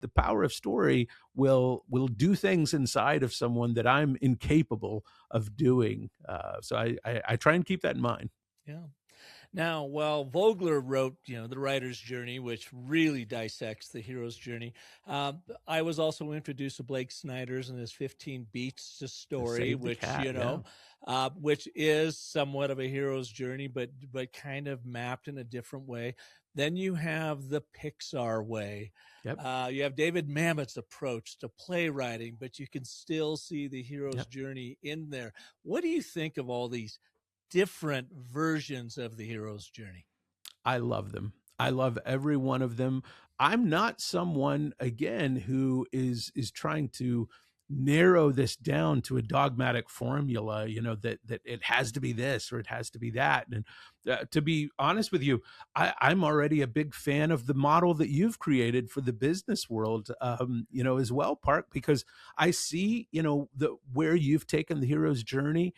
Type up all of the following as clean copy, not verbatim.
the power of story will do things inside of someone that I'm incapable of doing. So I try and keep that in mind. Yeah. Now, while Vogler wrote, The Writer's Journey, which really dissects the hero's journey, I was also introduced to Blake Snyder's and his 15 Beats to To Story, save the which, cat, yeah. which is somewhat of a hero's journey, but kind of mapped in a different way. Then you have the Pixar way. Yep. You have David Mamet's approach to playwriting, but you can still see the hero's Yep. journey in there. What do you think of all these different versions of the hero's journey? I love them. I love every one of them. I'm not someone, again, who is trying to narrow this down to a dogmatic formula, that it has to be this or it has to be that. And to be honest with you, I'm already a big fan of the model that you've created for the business world, as well, Park, because I see, where you've taken the hero's journey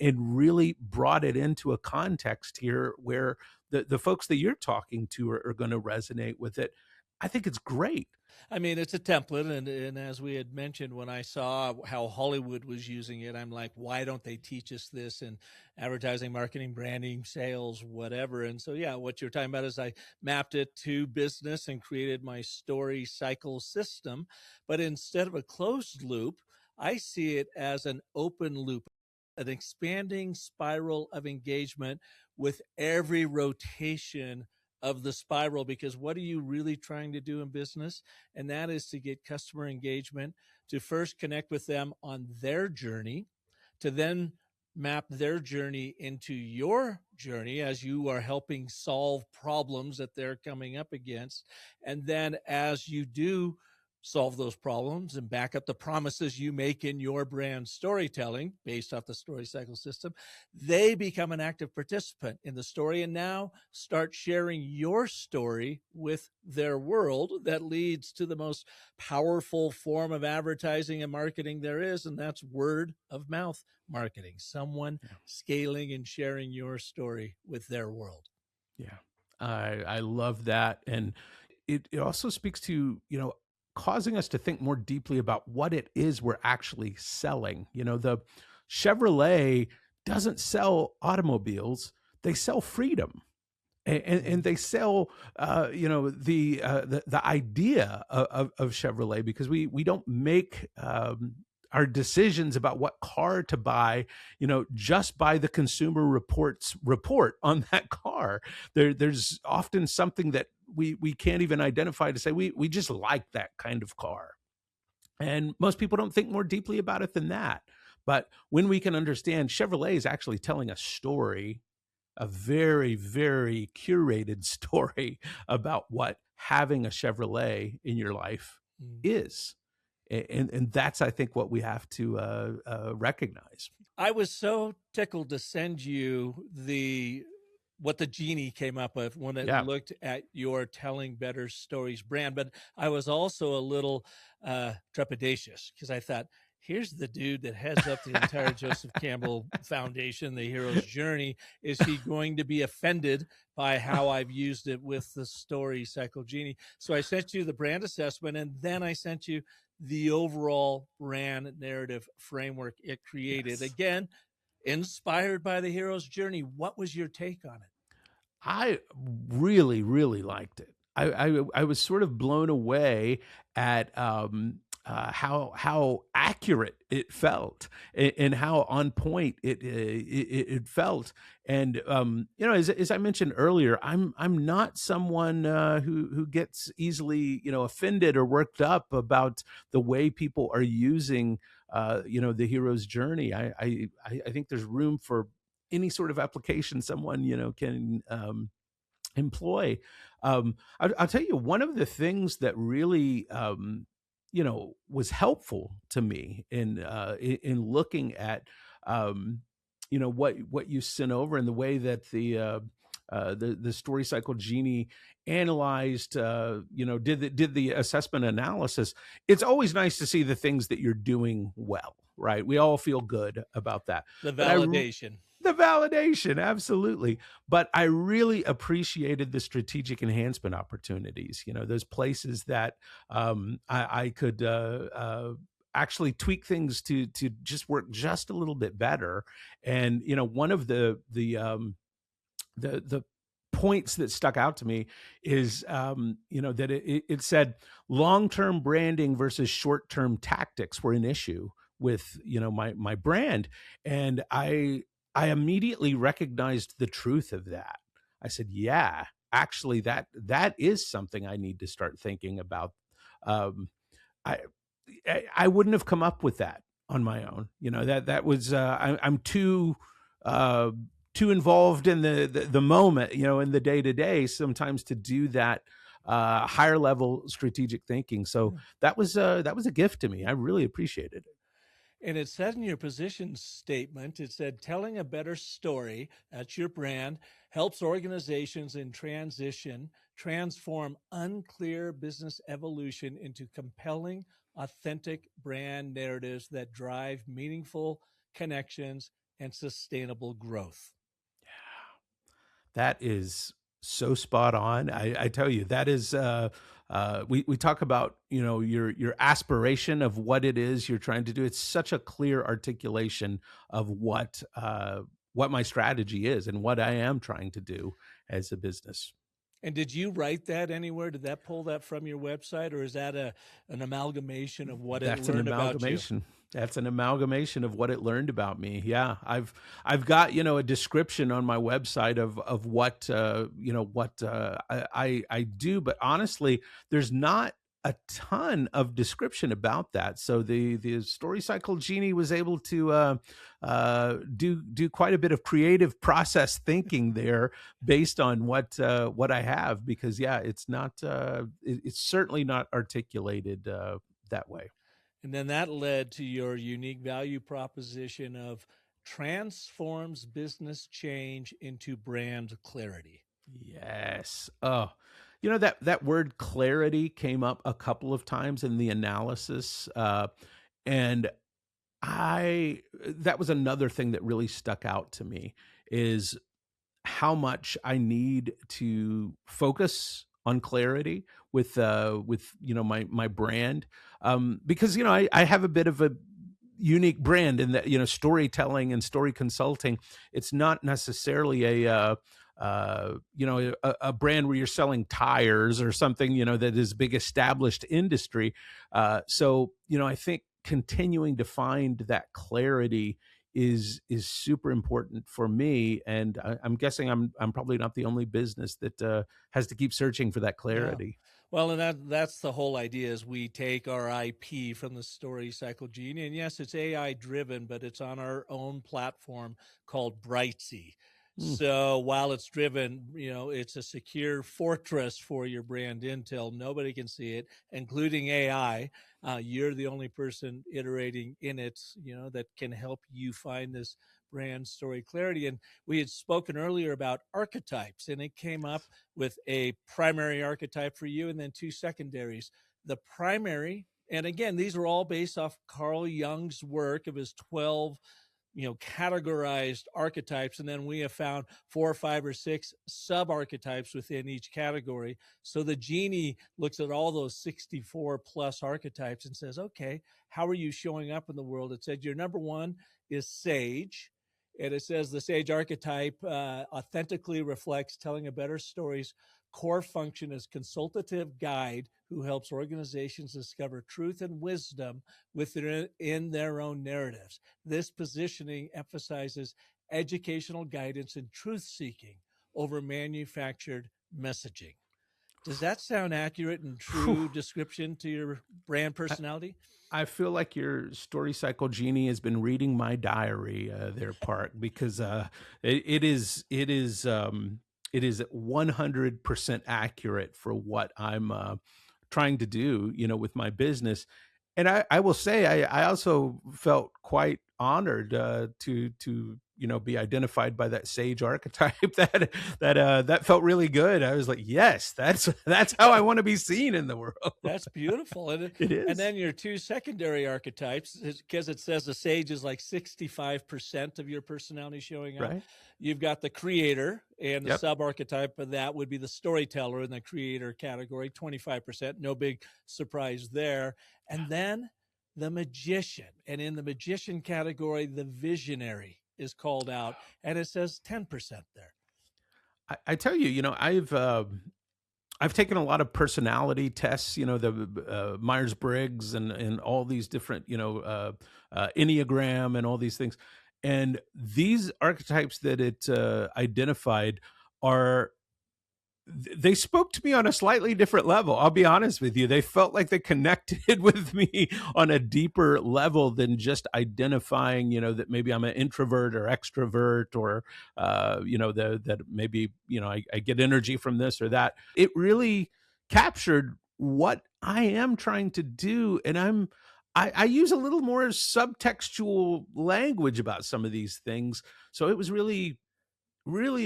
and really brought it into a context here where the folks that you're talking to are going to resonate with it. I think it's great. I mean, it's a template, and as we had mentioned, when I saw how Hollywood was using it, I'm like, why don't they teach us this in advertising, marketing, branding, sales, whatever? And so, yeah, what you're talking about is I mapped it to business and created my story cycle system, but instead of a closed loop, I see it as an open loop, an expanding spiral of engagement with every rotation of the spiral, because what are you really trying to do in business? And that is to get customer engagement, to first connect with them on their journey, to then map their journey into your journey as you are helping solve problems that they're coming up against. And then as you do solve those problems and back up the promises you make in your brand storytelling based off the story cycle system, they become an active participant in the story and now start sharing your story with their world. That leads to the most powerful form of advertising and marketing there is, and that's word of mouth marketing. Someone scaling and sharing your story with their world. Yeah. I love that. And it also speaks to, causing us to think more deeply about what it is we're actually selling. The Chevrolet doesn't sell automobiles, they sell freedom. And they sell, the idea of Chevrolet, because we don't make our decisions about what car to buy, just by the Consumer Reports report on that car. There's often something that we can't even identify to say we just like that kind of car. And most people don't think more deeply about it than that. But when we can understand Chevrolet is actually telling a story, a very, very curated story about what having a Chevrolet in your life is. And that's, I think, what we have to recognize. I was so tickled to send you what the genie came up with when it looked at your Telling Better Stories brand. But I was also a little trepidatious because I thought, here's the dude that heads up the entire Joseph Campbell Foundation, the hero's journey. Is he going to be offended by how I've used it with the story cycle genie? So I sent you the brand assessment, and then I sent you the overall brand narrative framework it created. Again, inspired by the hero's journey. What was your take on it? I really, really liked it. I was sort of blown away at how accurate it felt and how on point it felt. And as I mentioned earlier, I'm not someone who gets easily offended or worked up about the way people are using the hero's journey. I think there's room for any sort of application someone can employ. I'll tell you, one of the things that really was helpful to me in looking at what you sent over and the way that the story cycle genie analyzed, did the assessment analysis. It's always nice to see the things that you're doing well, right? We all feel good about that. The validation. The validation, absolutely. But I really appreciated the strategic enhancement opportunities, those places that I could actually tweak things to just work just a little bit better. And one of the points that stuck out to me is that it said long-term branding versus short-term tactics were an issue with my brand. And I immediately recognized the truth of that. I said, yeah, actually that is something I need to start thinking about. um, I I wouldn't have come up with that on my own. That was I'm uh, too involved in the moment, in the day to day, sometimes to do that higher level strategic thinking. So that was a gift to me. I really appreciated it. And it said in your position statement, it said, telling a better story, that's your brand, helps organizations in transition transform unclear business evolution into compelling, authentic brand narratives that drive meaningful connections and sustainable growth. That is so spot on. I tell you, that is we talk about, your aspiration of what it is you're trying to do. It's such a clear articulation of what my strategy is and what I am trying to do as a business. And did you write that anywhere? Did that pull that from your website, or is that an amalgamation of what it That's an learned about you? amalgamation. That's an amalgamation of what it learned about me. Yeah, I've got a description on my website of what what I do, but honestly, there's not a ton of description about that. So the story cycle genie was able to do quite a bit of creative process thinking there based on what I have, because yeah, it's not it's certainly not articulated that way. And then that led to your unique value proposition of transforms business change into brand clarity. Yes. Oh, that word clarity came up a couple of times in the analysis, and I that was another thing that really stuck out to me is how much I need to focus on clarity with my brand, because I have a bit of a unique brand in that storytelling and story consulting. It's not necessarily a brand where you're selling tires or something that is big established industry. So I think continuing to find that clarity is super important for me, and I'm guessing I'm probably not the only business that has to keep searching for that Yeah. clarity. Well, and that's the whole idea is we take our IP from the Story Cycle Genie. And yes, it's AI driven, but it's on our own platform called Brightsy. Hmm. So while it's driven, it's a secure fortress for your brand intel. Nobody can see it, including AI. You're the only person iterating in it, that can help you find this brand story clarity. And we had spoken earlier about archetypes, and it came up with a primary archetype for you and then two secondaries. The primary, and again, these are all based off Carl Jung's work of his 12 categorized archetypes, and then we have found 4 or 5 or 6 sub archetypes within each category. So the genie looks at all those 64 plus archetypes and says, okay, how are you showing up in the world? It said your number one is sage, and it says the sage archetype authentically reflects telling a better story's core function as consultative guide who helps organizations discover truth and wisdom in their own narratives. This positioning emphasizes educational guidance and truth seeking over manufactured messaging. Does that sound accurate and Whew. true description to your brand personality? I feel like your story cycle genie has been reading my diary there, Park, because it is 100% accurate for what I'm trying to do, with my business. And I will say, I also felt quite honored to be identified by that sage archetype, that felt really good. I was like, yes, that's how I want to be seen in the world. That's beautiful. It And is. then your two secondary archetypes, because it says the sage is like 65% of your personality showing up. Right. You've got the creator, and the Yep. sub archetype of that would be the storyteller in the creator category, 25%. No big surprise there. And then the magician. And in the magician category, the visionary is called out, and it says 10% there. I tell you, I've taken a lot of personality tests, the Myers Briggs and all these different, Enneagram and all these things. And these archetypes that it identified are, they spoke to me on a slightly different level. I'll be honest with you. They felt like they connected with me on a deeper level than just identifying, that maybe I'm an introvert or extrovert, or, that maybe, I get energy from this or that. It really captured what I am trying to do. And I use a little more subtextual language about some of these things. So it was really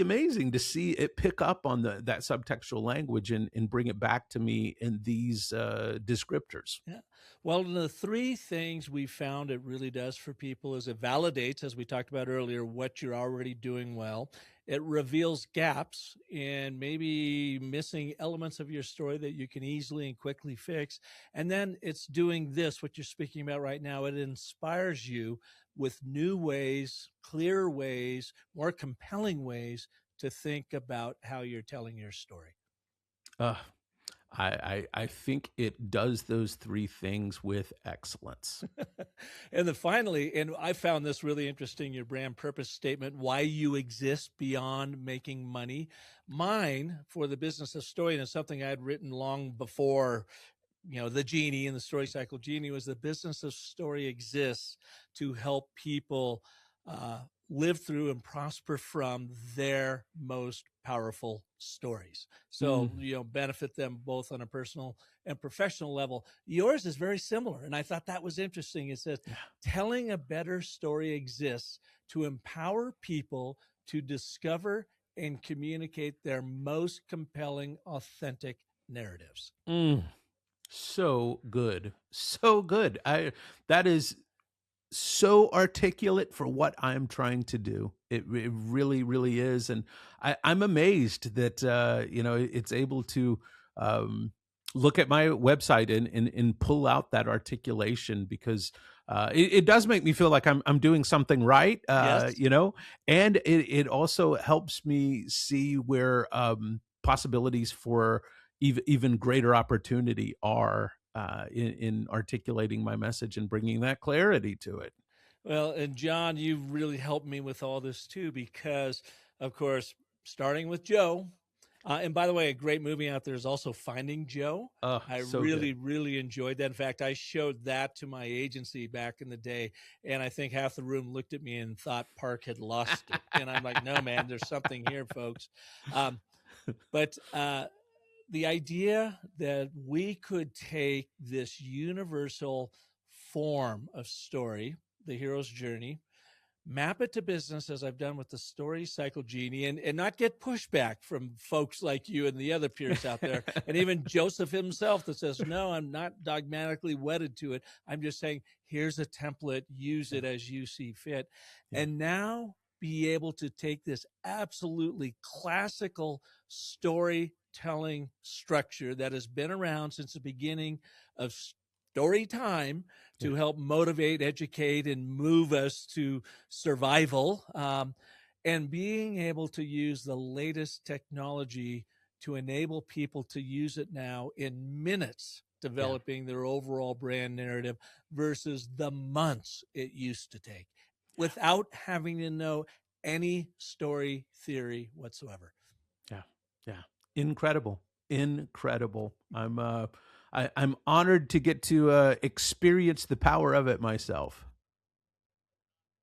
amazing to see it pick up on that subtextual language and bring it back to me in these descriptors. Yeah. Well, the three things we found it really does for people is it validates, as we talked about earlier, what you're already doing well. It reveals gaps and maybe missing elements of your story that you can easily and quickly fix. And then it's doing this, what you're speaking about right now. It inspires you with new ways, clearer ways, more compelling ways to think about how you're telling your story. Uh, I think it does those three things with excellence. And then finally, and I found this really interesting, your brand purpose statement, why you exist beyond making money. Mine for the business of story, and it's something I'd written long before, the genie and the story cycle genie, was the business of story exists to help people uh, live through and prosper from their most powerful stories. So, Mm, benefit them both on a personal and professional level. Yours is very similar. And I thought that was interesting. It says, yeah. telling a better story exists to empower people to discover and communicate their most compelling, authentic narratives. Mm, so good. So good. That is so articulate for what I'm trying to do. It really, really is. And I'm amazed that, it's able to um, look at my website and pull out that articulation, because it does make me feel like I'm doing something right, Yes. and it also helps me see where possibilities for even greater opportunity are in articulating my message and bringing that clarity to it. Well, and John, you've really helped me with all this too, because, of course, starting with Joe, and by the way, a great movie out there is also Finding Joe. Oh, I so good. really, really enjoyed that. In fact, I showed that to my agency back in the day, and I think half the room looked at me and thought Park had lost it. And I'm like, no, man, there's something here, folks. Um, but the idea that we could take this universal form of story, the hero's journey, map it to business as I've done with the story cycle genie, and not get pushback from folks like you and the other peers out there, and even Joseph himself that says, no, I'm not dogmatically wedded to it. I'm just saying, here's a template, use Yeah, it as you see fit. yeah, And now be able to take this absolutely classical storytelling structure that has been around since the beginning of story time yeah, to help motivate, educate, and move us to survival, and being able to use the latest technology to enable people to use it now in minutes, yeah. developing their overall brand narrative versus the months it used to take without having to know any story theory whatsoever. Yeah. Yeah. Incredible. Incredible. I'm honored to get to experience the power of it myself.